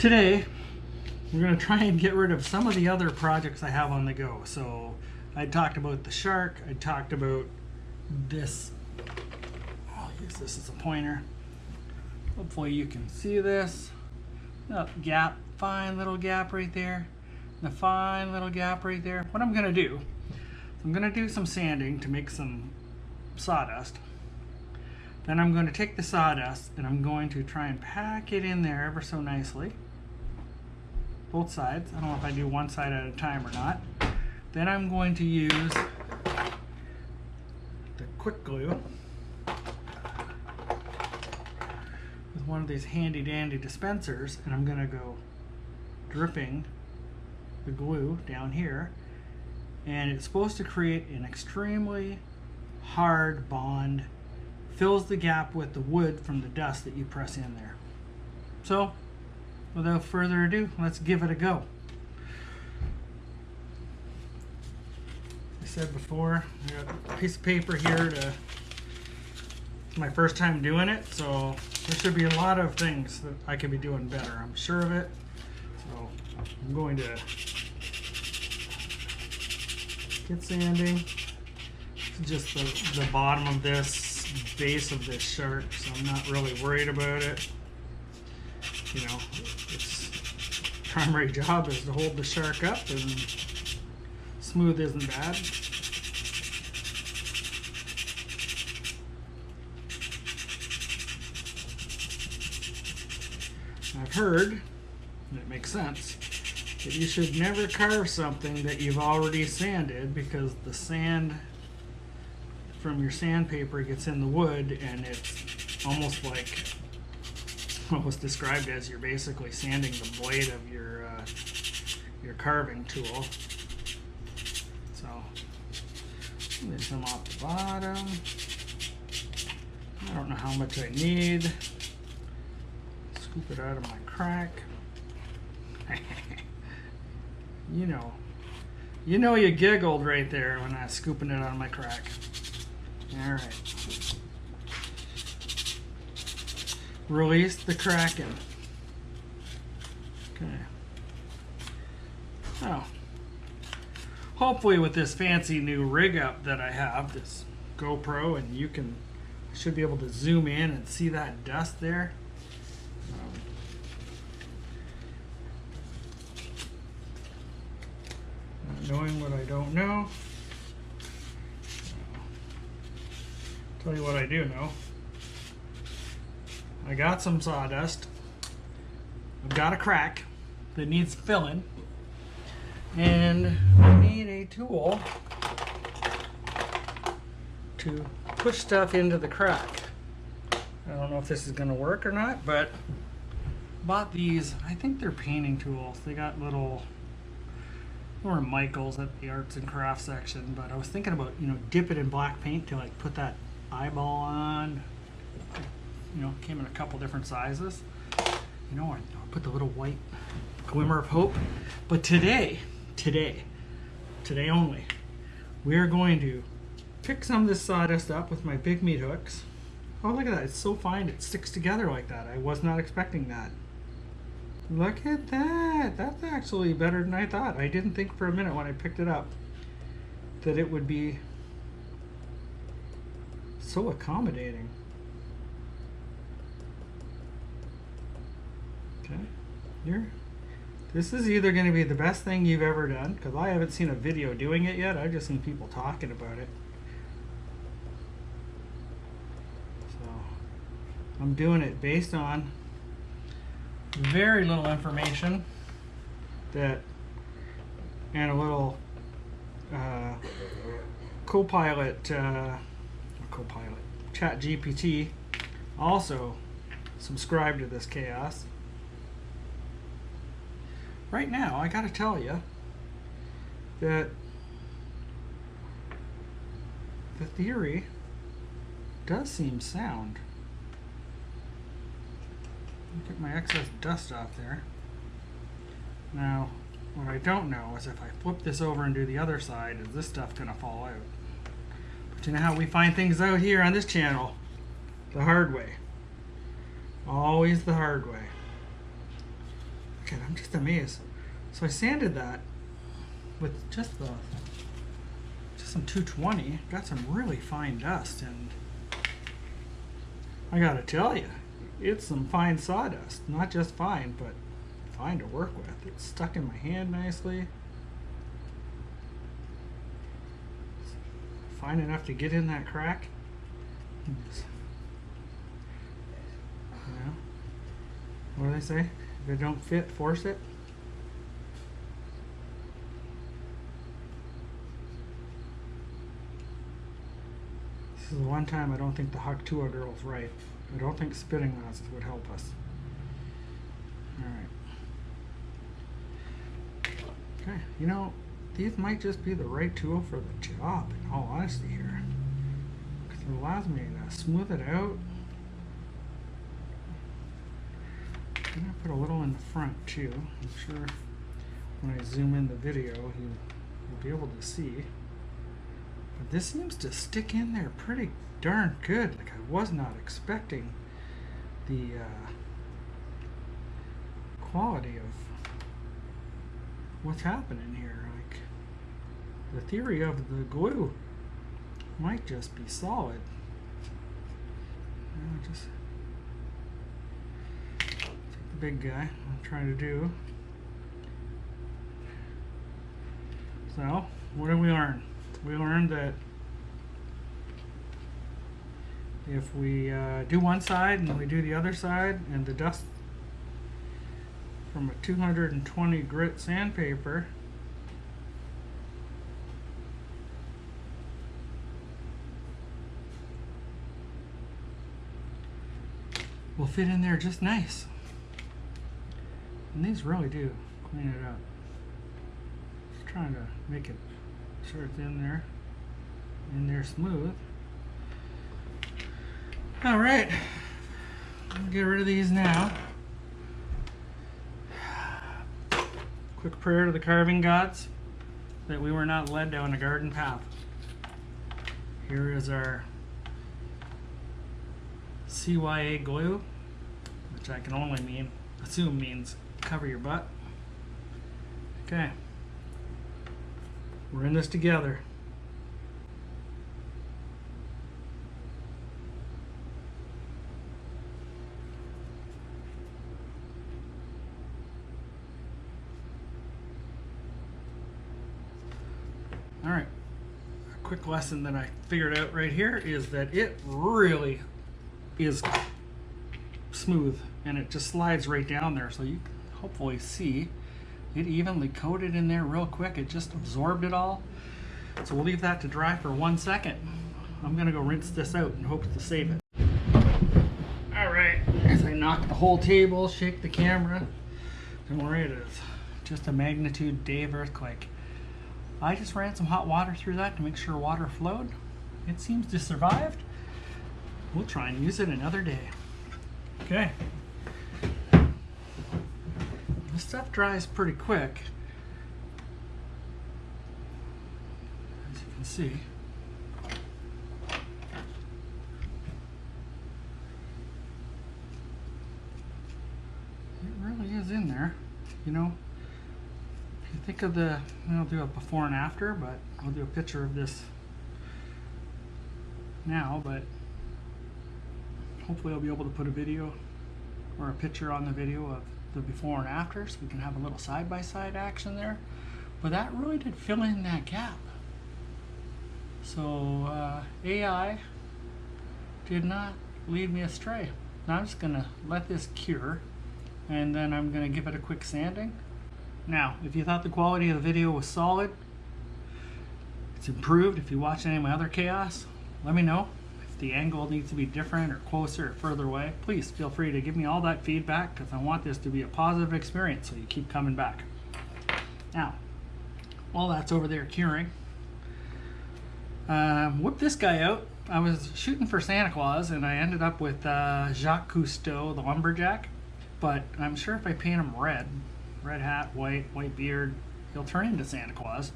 Today, we're going to try and get rid of some of the other projects I have on the go. So I talked about the shark, I talked about this. I'll use this as a pointer. Hopefully you can see this. Gap, fine little gap right there. And a fine little gap right there. What I'm going to do, I'm going to do some sanding to make some sawdust. Then I'm going to take the sawdust and I'm going to try and pack it in there ever so nicely. Both sides. I don't know if I do one side at a time or not. Then I'm going to use the quick glue with one of these handy dandy dispensers, and I'm going to go dripping the glue down here, and it's supposed to create an extremely hard bond, fills the gap with the wood from the dust that you press in there. So without further ado, let's give it a go. I said before, I got a piece of paper here it's my first time doing it, so there should be a lot of things that I could be doing better. I'm sure of it. So I'm going to get sanding. This is just the bottom of this base of this shark, so I'm not really worried about it. You know, its primary job is to hold the shark up, and smooth isn't bad. I've heard, and it makes sense, that you should never carve something that you've already sanded, because the sand from your sandpaper gets in the wood, and it's almost like what was described as you're basically sanding the blade of your carving tool. So there's some off the bottom. I don't know how much I need. Scoop it out of my crack. You know you giggled right there when I was scooping it out of my crack. All right. Release the Kraken. Okay. Oh. Hopefully with this fancy new rig up that I have, this GoPro, and I should be able to zoom in and see that dust there. Not knowing what I don't know. Tell you what I do know. I got some sawdust. I've got a crack that needs filling, and I need a tool to push stuff into the crack. I don't know if this is going to work or not, but bought these. I think they're painting tools. They got little, or Michaels at the arts and crafts section, but I was thinking about, dip it in black paint to like put that eyeball on. Came in a couple different sizes. I put the little white glimmer of hope. But today only, we're going to pick some of this sawdust up with my big meat hooks. Oh, look at that. It's so fine. It sticks together like that. I was not expecting that. Look at that. That's actually better than I thought. I didn't think for a minute when I picked it up that it would be so accommodating. Okay, this is either going to be the best thing you've ever done, because I haven't seen a video doing it yet. I've just seen people talking about it. So I'm doing it based on very little information and a little ChatGPT also subscribe to this chaos. Right now, I gotta tell you that the theory does seem sound. Get my excess dust off there. Now, what I don't know is if I flip this over and do the other side, is this stuff gonna fall out? But you know how we find things out here on this channel? The hard way. Always the hard way. it. I'm just amazed. So I sanded that with just some 220. Got some really fine dust, and I gotta tell you, it's some fine sawdust. Not just fine, but fine to work with. It's stuck in my hand nicely. Fine enough to get in that crack. You know, what do they say? If it don't fit, force it. This is the one time I don't think the Huck Tua girl's right. I don't think spitting on us would help us. Alright. Okay, you know, these might just be the right tool for the job, in all honesty here. Because it allows me to smooth it out. I'm going to put a little in the front too. I'm sure when I zoom in the video, you'll be able to see. But this seems to stick in there pretty darn good. Like, I was not expecting the quality of what's happening here. Like, the theory of the glue might just be solid. Just take the big guy. I'm trying to do. So, what did we learn? We learned that if we do one side and then we do the other side, and the dust from a 220 grit sandpaper will fit in there just nice. And these really do clean it up. Just trying to make it sure it's in there smooth. All right, I'll get rid of these now. Quick prayer to the carving gods that we were not led down a garden path. Here is our CYA glue, which I can only assume means cover your butt. Okay, we're in this together. All right, a quick lesson that I figured out right here is that it really is smooth, and it just slides right down there, so you can hopefully see it evenly coated in there real quick. It just absorbed it all. So we'll leave that to dry for 1 second. I'm gonna go rinse this out in hopes to save it. All right, as I knock the whole table, shake the camera, don't worry, it is just a magnitude Dave earthquake. I just ran some hot water through that to make sure water flowed. It seems to survive. We'll try and use it another day. Okay. This stuff dries pretty quick, as you can see. It really is in there, you know. If you think of I'll do a before and after, but I'll do a picture of this now, but hopefully I'll be able to put a video or a picture on the video of the before and after, so we can have a little side-by-side action there. But that really did fill in that gap. So AI did not lead me astray. Now I'm just gonna let this cure, and then I'm gonna give it a quick sanding. Now, if you thought the quality of the video was solid, it's improved. If you watched any of my other chaos, let me know. If the angle needs to be different or closer or further away, please feel free to give me all that feedback, because I want this to be a positive experience so you keep coming back. Now, while that's over there curing, whip this guy out. I was shooting for Santa Claus and I ended up with Jacques Cousteau, the lumberjack, but I'm sure if I paint him red hat, white beard, he'll turn into Santa Claus.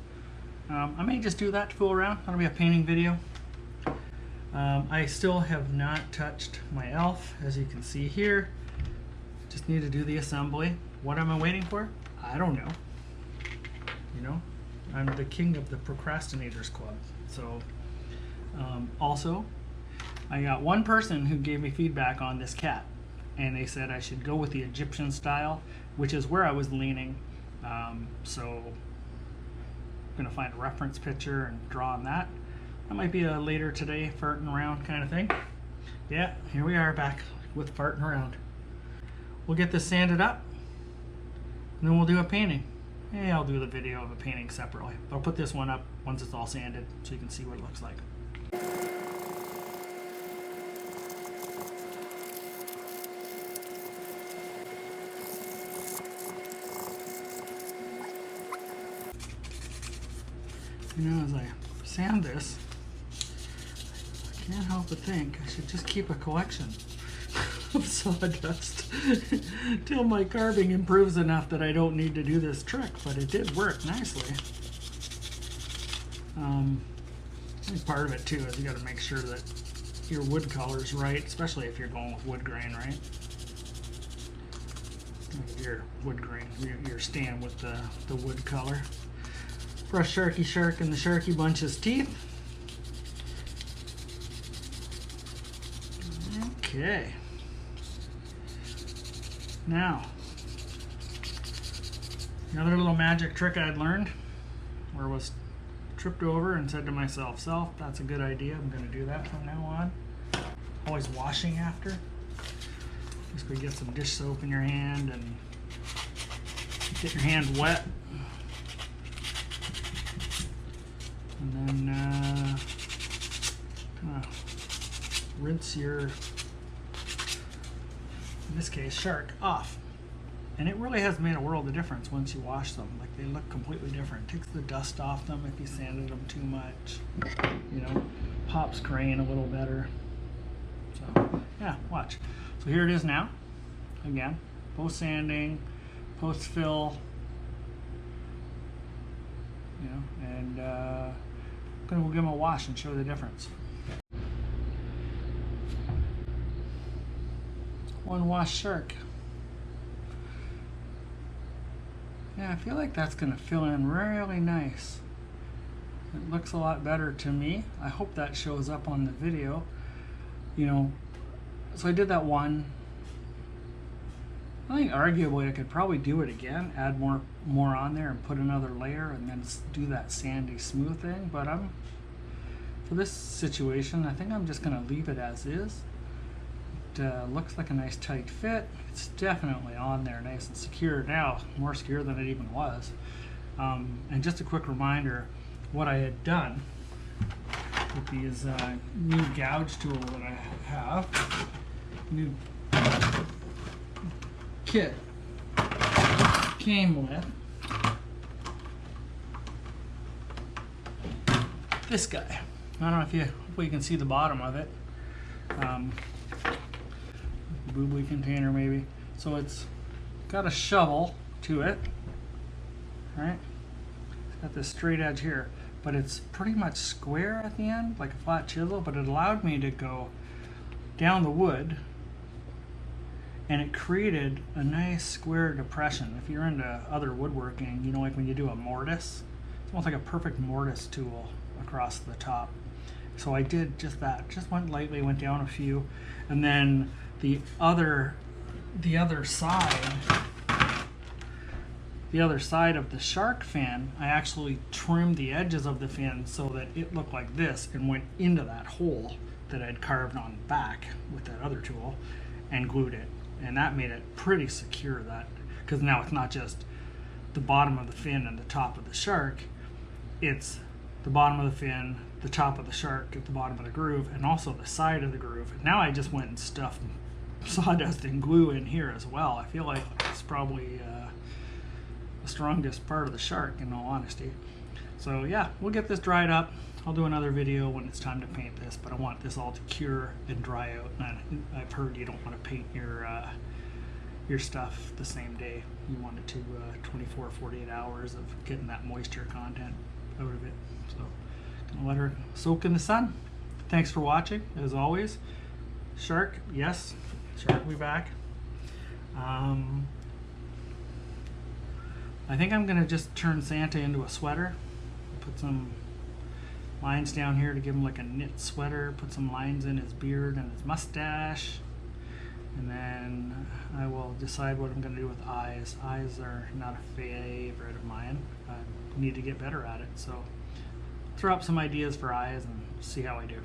I may just do that to fool around. That'll be a painting video. I still have not touched my elf, as you can see here. Just need to do the assembly. What am I waiting for? I don't know. You know, I'm the king of the procrastinators club. So also, I got one person who gave me feedback on this cat, and they said I should go with the Egyptian style, which is where I was leaning. So I'm gonna find a reference picture and draw on that. That might be a later today farting around kind of thing. Yeah, here we are back with farting around. We'll get this sanded up, and then we'll do a painting. Hey, I'll do the video of a painting separately. I'll put this one up once it's all sanded so you can see what it looks like. You know, as I sand this, I can't help but think I should just keep a collection of sawdust till my carving improves enough that I don't need to do this trick, but it did work nicely. I think part of it too is you got to make sure that your wood color is right, especially if you're going with wood grain, right? Your wood grain, you're staying with the wood color. Brush Sharky Shark and the Sharky Bunch's teeth. Okay. Now, another little magic trick I'd learned, where I was tripped over and said to myself, "Self, that's a good idea. I'm going to do that from now on." Always washing after. Basically, get some dish soap in your hand and get your hand wet, and then rinse your, in this case, shark off. And it really has made a world of difference once you wash them. Like, they look completely different. It takes the dust off them if you sanded them too much. You know, pops grain a little better. So yeah, watch. So here it is now. Again, post sanding, post fill. You know, and we'll give them a wash and show the difference. One wash shark. Yeah, I feel like that's going to fill in really nice. It looks a lot better to me. I hope that shows up on the video. You know, so I did that one. I think arguably I could probably do it again, add more on there and put another layer and then do that sandy smooth thing. But for this situation, I think I'm just going to leave it as is. Looks like a nice tight fit. It's definitely on there nice and secure now, more secure than it even was. And just a quick reminder, what I had done with these new gouge tool that I have, new kit came with this guy. I don't know if you can see the bottom of it. Boo-boo container maybe. So it's got a shovel to it, right? It's got this straight edge here, but it's pretty much square at the end, like a flat chisel, but it allowed me to go down the wood and it created a nice square depression. If you're into other woodworking, you know, like when you do a mortise, it's almost like a perfect mortise tool across the top. So I did just that, just went lightly, went down a few, and then the other side of the shark fin, I actually trimmed the edges of the fin so that it looked like this and went into that hole that I'd carved on the back with that other tool and glued it. And that made it pretty secure, that because now it's not just the bottom of the fin and the top of the shark, it's the bottom of the fin, the top of the shark at the bottom of the groove, and also the side of the groove. Now I just went and stuffed sawdust and glue in here as well. I feel like it's probably the strongest part of the shark, in all honesty. So yeah, we'll get this dried up. I'll do another video when it's time to paint this, but I want this all to cure and dry out. And I've heard you don't want to paint your stuff the same day. You want it to 24, 48 hours of getting that moisture content out of it. So gonna let her soak in the sun. Thanks for watching, as always. Shark, yes, shark will be back. I think I'm gonna just turn Santa into a sweater. Put some lines down here to give him like a knit sweater. Put some lines in his beard and his mustache. And then I will decide what I'm gonna do with eyes. Eyes are not a favorite of mine. I need to get better at it. So throw up some ideas for eyes and see how I do.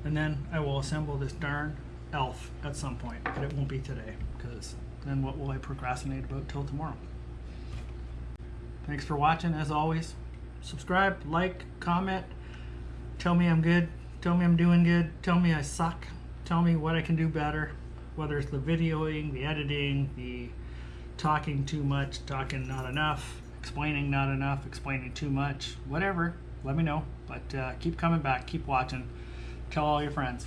And then I will assemble this darn elf at some point, but it won't be today, because then what will I procrastinate about till tomorrow? Thanks for watching, as always. Subscribe, like, comment, tell me I'm good, tell me I'm doing good, tell me I suck, tell me what I can do better, whether it's the videoing, the editing, the talking too much, talking not enough, explaining not enough, explaining too much, whatever, let me know. But keep coming back, keep watching, tell all your friends.